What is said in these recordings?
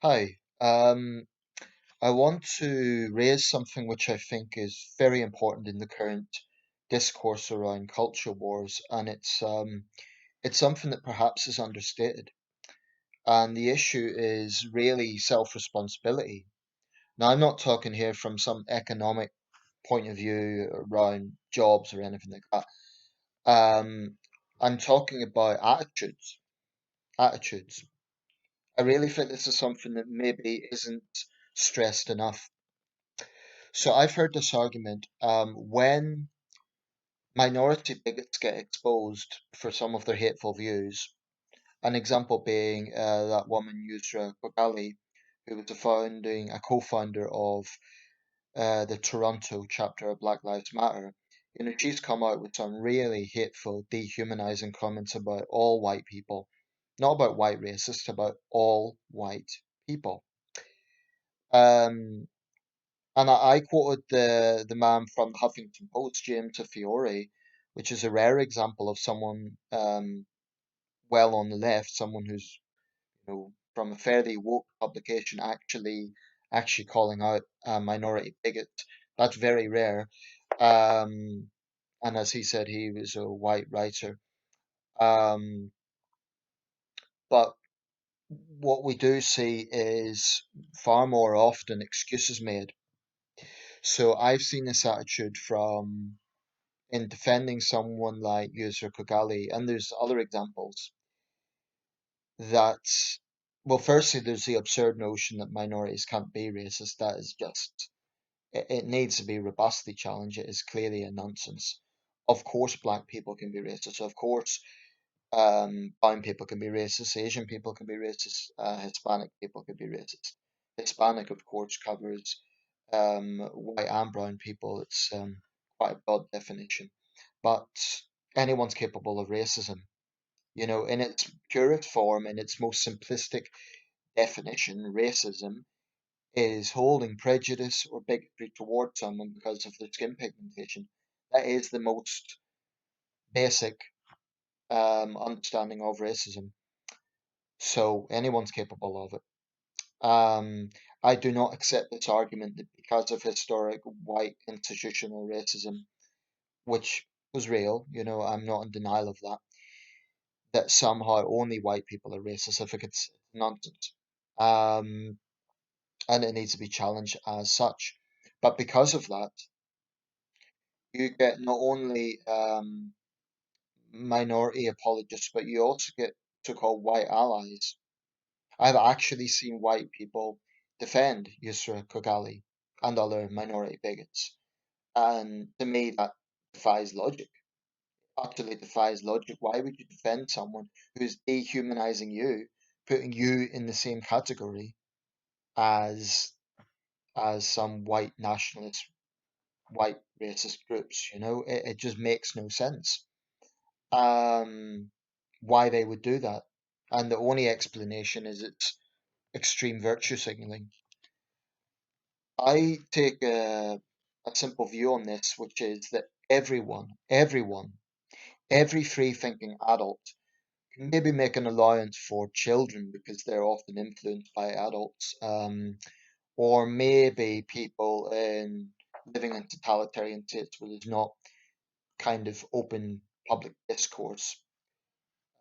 Hi. I want to raise something which I think is very important in the current discourse around culture wars, and it's something that perhaps is understated. And the issue is really self-responsibility. Now, I'm not talking here from some economic point of view around jobs or anything like that. I'm talking about attitudes. Attitudes. I really think this is something that maybe isn't stressed enough. So I've heard this argument when minority bigots get exposed for some of their hateful views. An example being that woman Yusra Kogali, who was a co-founder of the Toronto chapter of Black Lives Matter. She's come out with some really hateful, dehumanizing comments about all white people, not about white racists, about all white people. Um, And I quoted the man from the Huffington Post, James Fiore, which is a rare example of someone well on the left, someone who's from a fairly woke publication actually calling out a minority bigot. That's very rare. Um, and as he said, he was a white writer. Um, but what we do see is far more often excuses made. So I've seen this attitude from in defending someone like Yusra Kogali, and there's other examples that, well, firstly, there's the absurd notion that minorities can't be racist. That is just, it needs to be robustly challenged. It is clearly a nonsense. Of course, black people can be racist. Of course, brown people can be racist. Asian people can be racist. Hispanic people can be racist. Hispanic, of course, covers white and brown people. It's quite a broad definition. But anyone's capable of racism. In its purest form, in its most simplistic definition, racism is holding prejudice or bigotry towards someone because of their skin pigmentation. That is the most basic understanding of racism. So anyone's capable of it. I do not accept this argument that because of historic white institutional racism, which was real, I'm not in denial of that, that somehow only white people are racist. I think it's nonsense. Um, and it needs to be challenged as such. But because of that, you get not only minority apologists, but you also get so-called white allies. I've actually seen white people defend Yusra Kogali and other minority bigots. And to me, that defies logic. Utterly defies logic. Why would you defend someone who's dehumanizing you, putting you in the same category as some white nationalist, white racist groups? It just makes no sense. Um, why they would do that? And the only explanation is it's extreme virtue signaling. I take a simple view on this, which is that everyone, every free thinking adult can maybe make an allowance for children because they're often influenced by adults, or maybe people living in totalitarian states where there's not kind of open public discourse.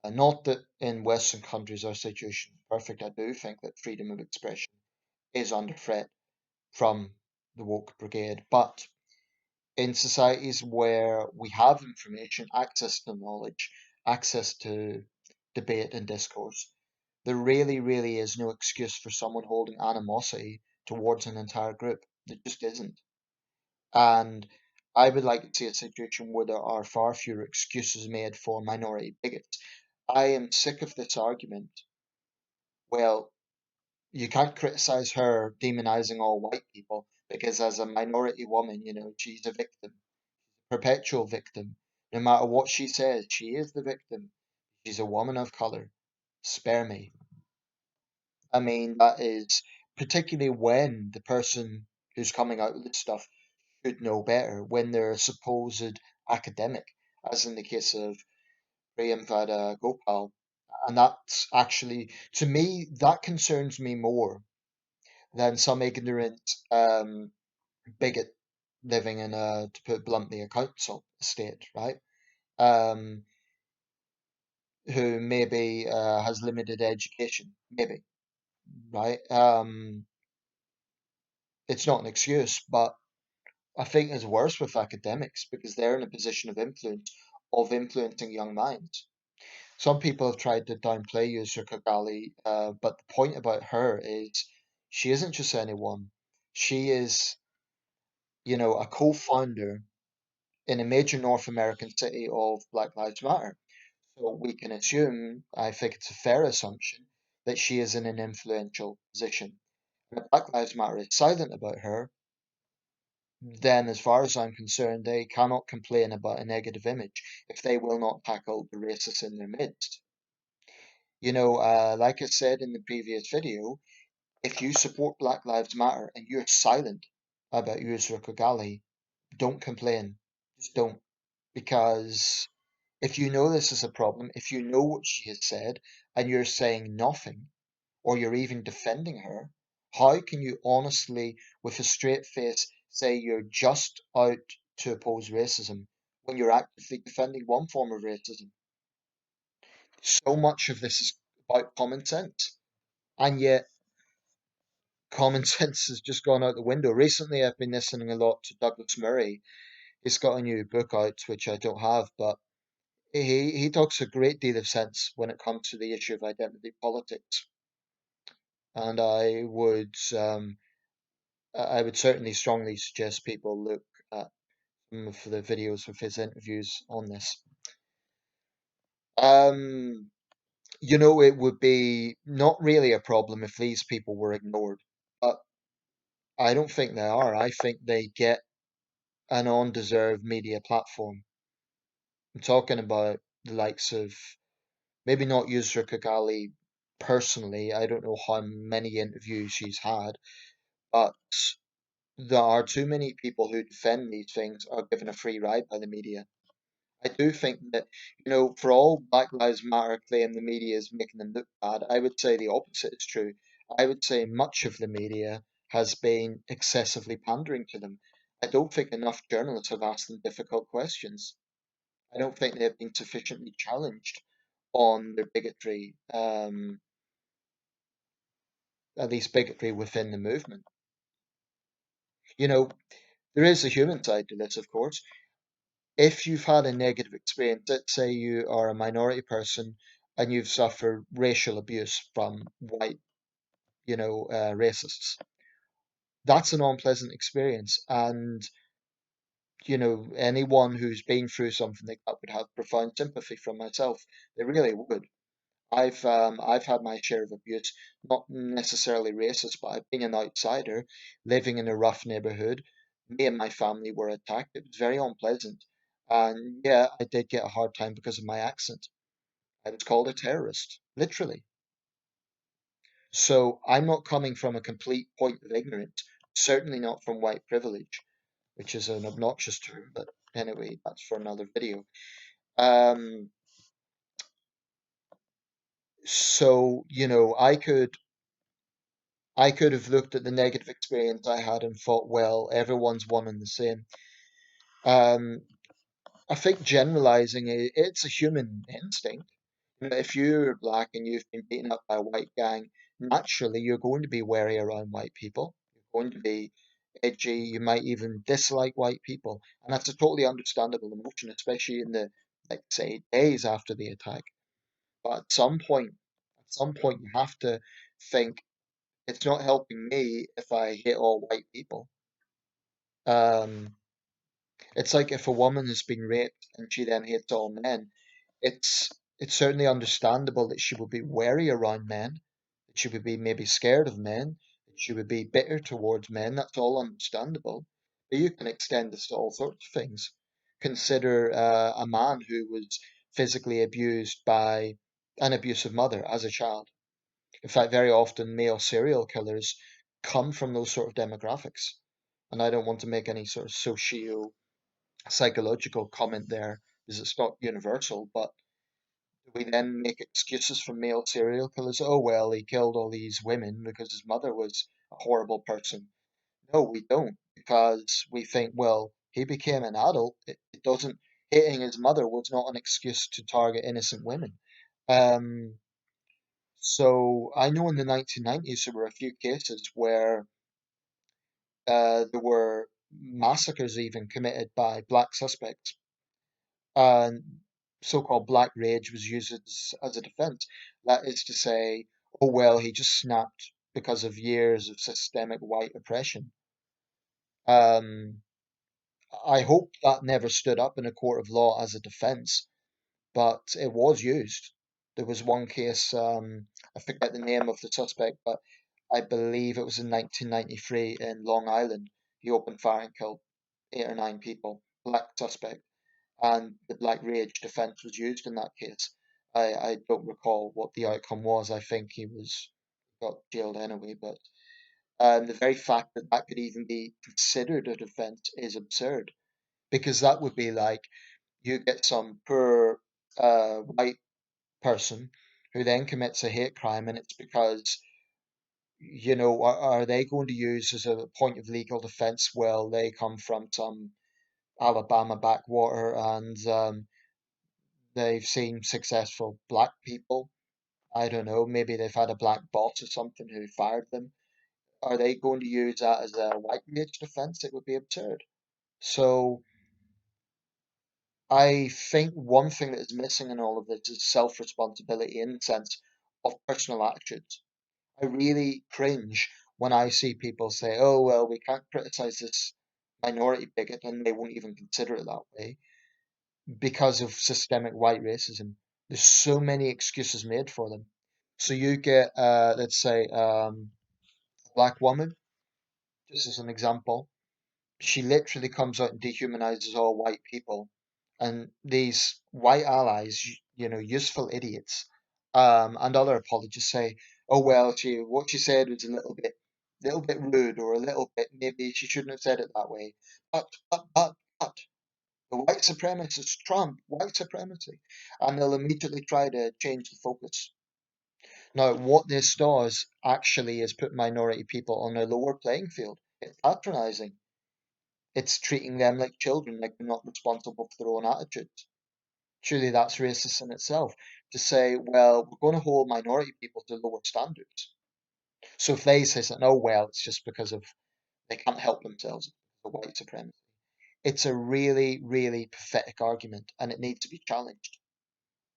Not that in Western countries our situation is perfect. I do think that freedom of expression is under threat from the woke brigade, but in societies where we have information, access to knowledge, access to debate and discourse, there really, really is no excuse for someone holding animosity towards an entire group. There just isn't. And I would like to see a situation where there are far fewer excuses made for minority bigots. I am sick of this argument. Well, you can't criticize her demonizing all white people because as a minority woman, she's a victim, perpetual victim. No matter what she says, she is the victim. She's a woman of color. Spare me. I mean, that is particularly when the person who's coming out with this stuff should know better, when they're a supposed academic, as in the case of Priyamvada Gopal. And that's actually, to me, that concerns me more than some ignorant bigot living in a, to put it bluntly, a council estate, right? Um, who maybe has limited education, maybe, right? It's not an excuse, but I think it's worse with academics because they're in a position of influence, of influencing young minds. Some people have tried to downplay Yusra Kogali, but the point about her is she isn't just anyone. She is, a co-founder in a major North American city of Black Lives Matter. So we can assume, I think it's a fair assumption, that she is in an influential position. And if Black Lives Matter is silent about her, then as far as I'm concerned, they cannot complain about a negative image if they will not tackle the racists in their midst. Like I said in the previous video, if you support Black Lives Matter and you're silent about Yusra Kogali, don't complain. Just don't. Because if you know this is a problem, if you know what she has said and you're saying nothing, or you're even defending her, how can you honestly, with a straight face, say you're just out to oppose racism when you're actively defending one form of racism? So much of this is about common sense, and yet common sense has just gone out the window. Recently, I've been listening a lot to Douglas Murray. He's got a new book out, which I don't have, but he talks a great deal of sense when it comes to the issue of identity politics. And I would certainly strongly suggest people look at some of the videos of his interviews on this. Um, it would be not really a problem if these people were ignored, but I don't think they are. I think they get an undeserved media platform. I'm talking about the likes of maybe not Yusra Kagali personally. I don't know how many interviews she's had, but there are too many people who defend these things are given a free ride by the media. I do think that, for all Black Lives Matter claim the media is making them look bad, I would say the opposite is true. I would say much of the media has been excessively pandering to them. I don't think enough journalists have asked them difficult questions. I don't think they have been sufficiently challenged on their bigotry, at least bigotry within the movement. You know, there is a human side to this, of course. If you've had a negative experience, let's say you are a minority person and you've suffered racial abuse from white, racists, that's an unpleasant experience. And, anyone who's been through something like that would have profound sympathy from myself. They really would. I've had my share of abuse, not necessarily racist, but I've been an outsider living in a rough neighborhood. Me and my family were attacked. It was very unpleasant. And yeah, I did get a hard time because of my accent. I was called a terrorist, literally. So I'm not coming from a complete point of ignorance, certainly not from white privilege, which is an obnoxious term, but anyway, that's for another video. Um, so, I could have looked at the negative experience I had and thought, well, everyone's one and the same. Um, I think generalizing it's a human instinct. If you're black and you've been beaten up by a white gang, naturally you're going to be wary around white people. You're going to be edgy. You might even dislike white people, and that's a totally understandable emotion, especially in the, like, say, days after the attack. But at some point, you have to think it's not helping me if I hate all white people. Um, it's like if a woman has been raped and she then hates all men, it's it's certainly understandable that she would be wary around men, that she would be maybe scared of men, that she would be bitter towards men. That's all understandable. But you can extend this to all sorts of things. Consider a man who was physically abused by an abusive mother as a child. In fact, very often male serial killers come from those sort of demographics. And I don't want to make any sort of socio psychological comment there, because it's not universal, but We then make excuses for male serial killers. Oh, well, he killed all these women because his mother was a horrible person. No, we don't, because we think, well, he became an adult. It doesn't, hating his mother was not an excuse to target innocent women. Um, so I know in the 1990s there were a few cases where there were massacres even committed by black suspects, and so-called black rage was used as a defense. That is to say, oh well, he just snapped because of years of systemic white oppression. Um, I hope that never stood up in a court of law as a defense, but it was used. There was one case, I forget the name of the suspect, but I believe it was in 1993 in Long Island. He opened fire and killed 8 or 9 people, black suspect, and the Black Rage defense was used in that case. I don't recall what the outcome was. I think he was got jailed anyway, but the very fact that that could even be considered a defense is absurd because that would be like you get some poor white person who then commits a hate crime, and it's because, are they going to use as a point of legal defense? Well, they come from some Alabama backwater and they've seen successful black people. I don't know, maybe they've had a black boss or something who fired them. Are they going to use that as a white rage defense? It would be absurd. So I think one thing that is missing in all of this is self-responsibility in the sense of personal attitudes. I really cringe when I see people say, oh, well, we can't criticize this minority bigot, and they won't even consider it that way because of systemic white racism. There's so many excuses made for them. So you get, let's say, a black woman, just as an example. She literally comes out and dehumanizes all white people. And these white allies, useful idiots, and other apologists say, oh well, what she said was a little bit rude or a little bit maybe she shouldn't have said it that way. But the white supremacists trump white supremacy, and they'll immediately try to change the focus. Now, what this does actually is put minority people on a lower playing field. It's patronizing. It's treating them like children, like they're not responsible for their own attitudes. Surely that's racist in itself. To say, well, we're going to hold minority people to lower standards. So if they say something, oh, well, it's just because of they can't help themselves, the white supremacy. It's a really, really pathetic argument and it needs to be challenged.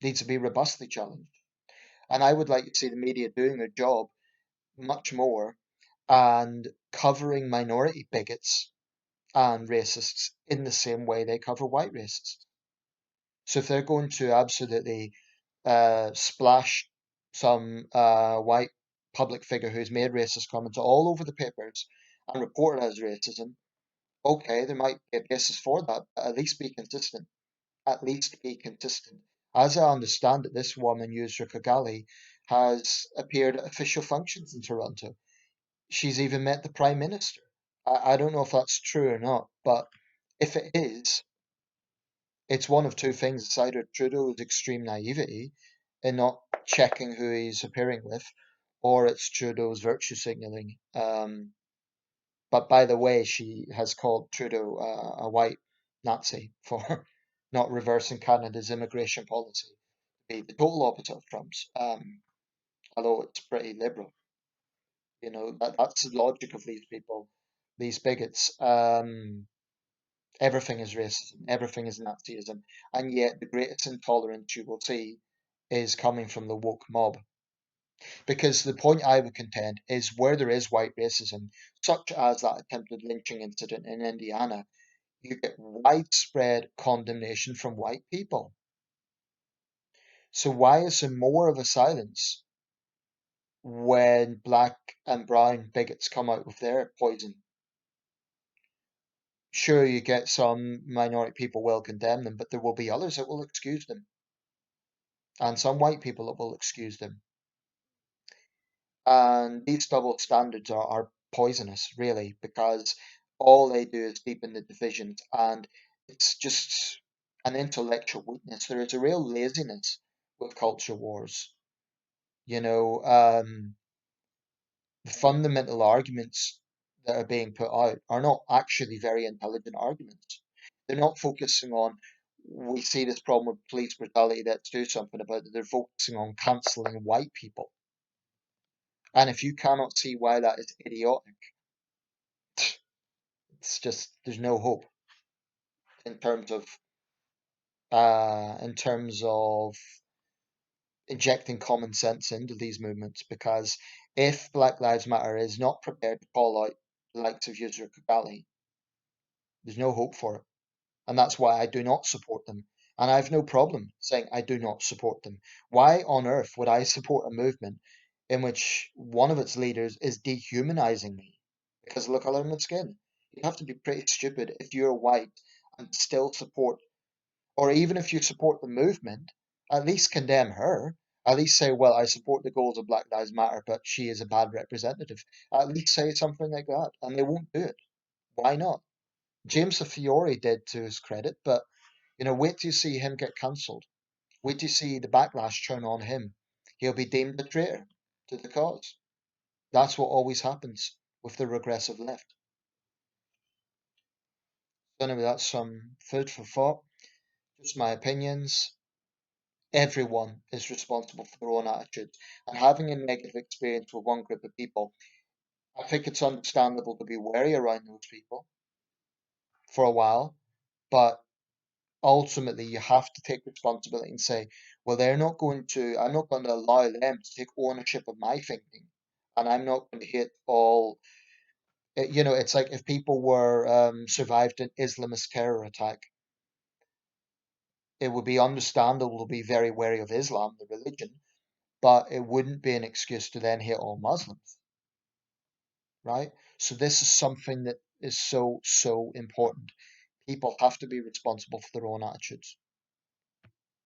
It needs to be robustly challenged. And I would like to see the media doing their job much more and covering minority bigots and racists in the same way they cover white racists. So if they're going to absolutely splash some white public figure who's made racist comments all over the papers and report it as racism, okay, there might be a basis for that, but at least be consistent. At least be consistent. As I understand it, this woman, Yusra Kagali, has appeared at official functions in Toronto. She's even met the Prime Minister. I don't know if that's true or not, but if it is, it's one of two things. It's either Trudeau's extreme naivety in not checking who he's appearing with, or it's Trudeau's virtue signaling. But by the way, she has called Trudeau a white Nazi for not reversing Canada's immigration policy, be the total opposite of Trump's. Although it's pretty liberal, that's the logic of these people, these bigots. Everything is racism, everything is Nazism, and yet the greatest intolerance you will see is coming from the woke mob. Because the point I would contend is where there is white racism, such as that attempted lynching incident in Indiana, you get widespread condemnation from white people. So why is there more of a silence when black and brown bigots come out with their poison? Sure, you get some minority people will condemn them, but there will be others that will excuse them, and some white people that will excuse them. And these double standards are poisonous, really, because all they do is deepen the divisions, and it's just an intellectual weakness. There is a real laziness with culture wars. You know, the fundamental arguments that are being put out are not actually very intelligent arguments. They're not focusing on, we see this problem with police brutality, let's do something about it. They're focusing on cancelling white people. And if you cannot see why that is idiotic, it's just, there's no hope in terms of injecting common sense into these movements, because if Black Lives Matter is not prepared to call out the likes of Yusra Kugali, there's no hope for it. And that's why I do not support them. And I have no problem saying I do not support them. Why on earth would I support a movement in which one of its leaders is dehumanizing me because of the color of my skin? You have to be pretty stupid if you're white and still support, or even if you support the movement, at least condemn her. At least say, well, I support the goals of Black Lives Matter, but she is a bad representative. At least say something like that. And they won't do it. Why not? James Fiore did, to his credit, but wait till you see him get cancelled. Wait till you see the backlash turn on him. He'll be deemed a traitor to the cause. That's what always happens with the regressive left. So anyway, that's some food for thought. Just my opinions. Everyone is responsible for their own attitudes. And having a negative experience with one group of people, I think it's understandable to be wary around those people for a while. But ultimately, you have to take responsibility and say, well, I'm not going to allow them to take ownership of my thinking. And I'm not going to hit all, it's like if people were survived an Islamist terror attack, it would be understandable to be very wary of Islam, the religion, but it wouldn't be an excuse to then hit all Muslims, right? So this is something that is so, so important. People have to be responsible for their own attitudes.